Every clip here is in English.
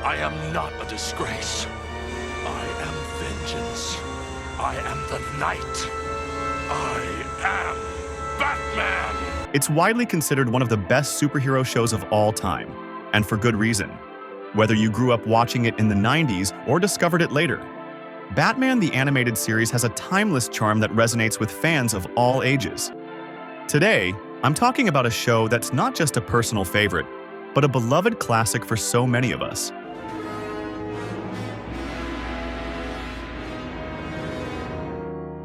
I am not a disgrace. I am vengeance. I am the night. I am Batman! It's widely considered one of the best superhero shows of all time, and for good reason. Whether you grew up watching it in the 90s or discovered it later, Batman the Animated Series has a timeless charm that resonates with fans of all ages. Today, I'm talking about a show that's not just a personal favorite, but a beloved classic for so many of us.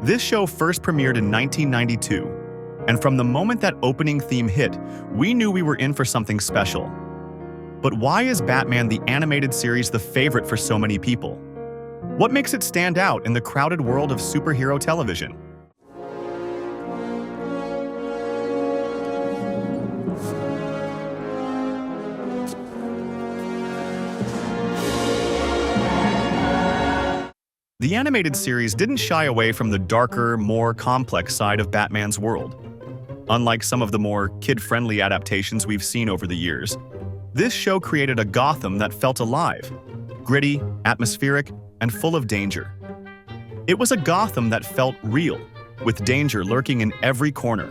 This show first premiered in 1992, and from the moment that opening theme hit, we knew we were in for something special. But why is Batman the Animated Series the favorite for so many people? What makes it stand out in the crowded world of superhero television? The animated series didn't shy away from the darker, more complex side of Batman's world. Unlike some of the more kid-friendly adaptations we've seen over the years, this show created a Gotham that felt alive, gritty, atmospheric, and full of danger. It was a Gotham that felt real, with danger lurking in every corner.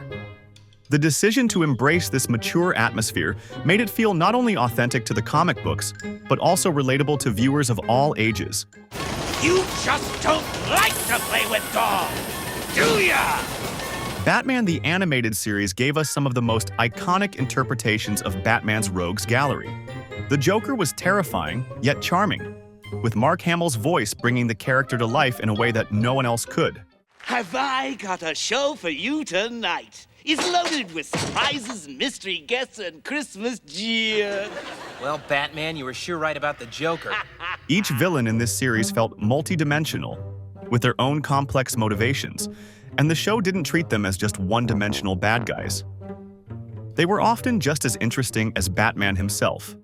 The decision to embrace this mature atmosphere made it feel not only authentic to the comic books, but also relatable to viewers of all ages. You just don't like to play with dolls, do ya? Batman the Animated Series gave us some of the most iconic interpretations of Batman's rogues gallery. The Joker was terrifying, yet charming, with Mark Hamill's voice bringing the character to life in a way that no one else could. Have I got a show for you tonight? It's loaded with surprises, mystery guests, and Christmas cheer. Well, Batman, you were sure right about the Joker. Each villain in this series felt multi-dimensional, with their own complex motivations, and the show didn't treat them as just one-dimensional bad guys. They were often just as interesting as Batman himself.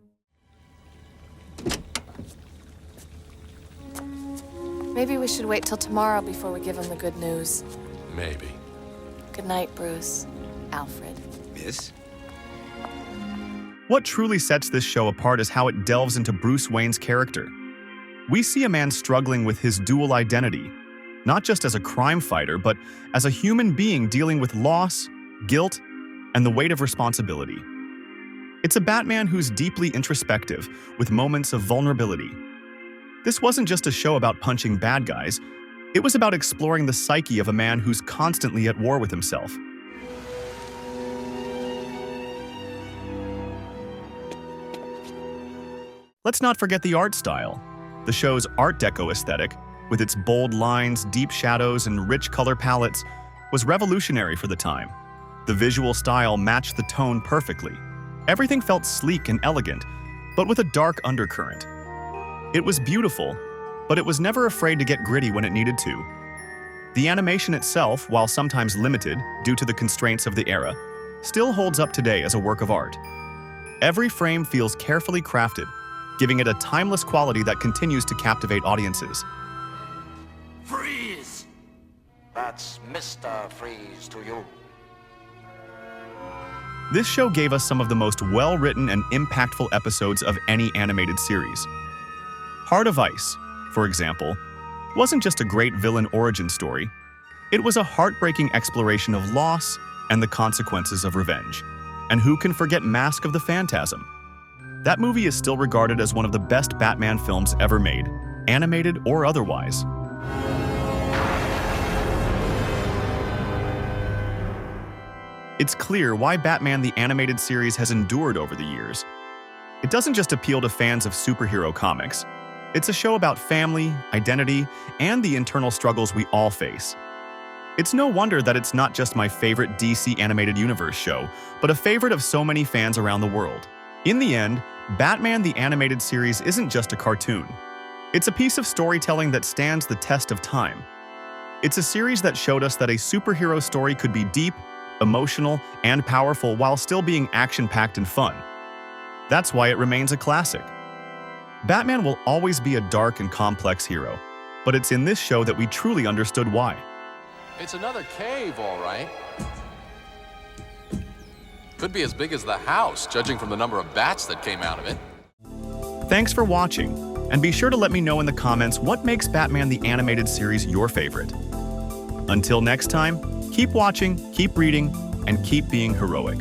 Maybe we should wait till tomorrow before we give him the good news. Maybe. Good night, Bruce. Alfred. Miss? What truly sets this show apart is how it delves into Bruce Wayne's character. We see a man struggling with his dual identity, not just as a crime fighter, but as a human being dealing with loss, guilt, and the weight of responsibility. It's a Batman who's deeply introspective, with moments of vulnerability. This wasn't just a show about punching bad guys, it was about exploring the psyche of a man who's constantly at war with himself. Let's not forget the art style. The show's Art Deco aesthetic, with its bold lines, deep shadows, and rich color palettes, was revolutionary for the time. The visual style matched the tone perfectly. Everything felt sleek and elegant, but with a dark undercurrent. It was beautiful, but it was never afraid to get gritty when it needed to. The animation itself, while sometimes limited due to the constraints of the era, still holds up today as a work of art. Every frame feels carefully crafted, giving it a timeless quality that continues to captivate audiences. Freeze! That's Mr. Freeze to you. This show gave us some of the most well-written and impactful episodes of any animated series. Heart of Ice, for example, wasn't just a great villain origin story. It was a heartbreaking exploration of loss and the consequences of revenge. And who can forget Mask of the Phantasm? That movie is still regarded as one of the best Batman films ever made, animated or otherwise. It's clear why Batman the Animated Series has endured over the years. It doesn't just appeal to fans of superhero comics. It's a show about family, identity, and the internal struggles we all face. It's no wonder that it's not just my favorite DC Animated Universe show, but a favorite of so many fans around the world. In the end, Batman the Animated Series isn't just a cartoon. It's a piece of storytelling that stands the test of time. It's a series that showed us that a superhero story could be deep, emotional, and powerful while still being action-packed and fun. That's why it remains a classic. Batman will always be a dark and complex hero, but it's in this show that we truly understood why. It's another cave, all right. Could be as big as the house, judging from the number of bats that came out of it. Thanks for watching, and be sure to let me know in the comments what makes Batman the Animated Series your favorite. Until next time, keep watching, keep reading, and keep being heroic.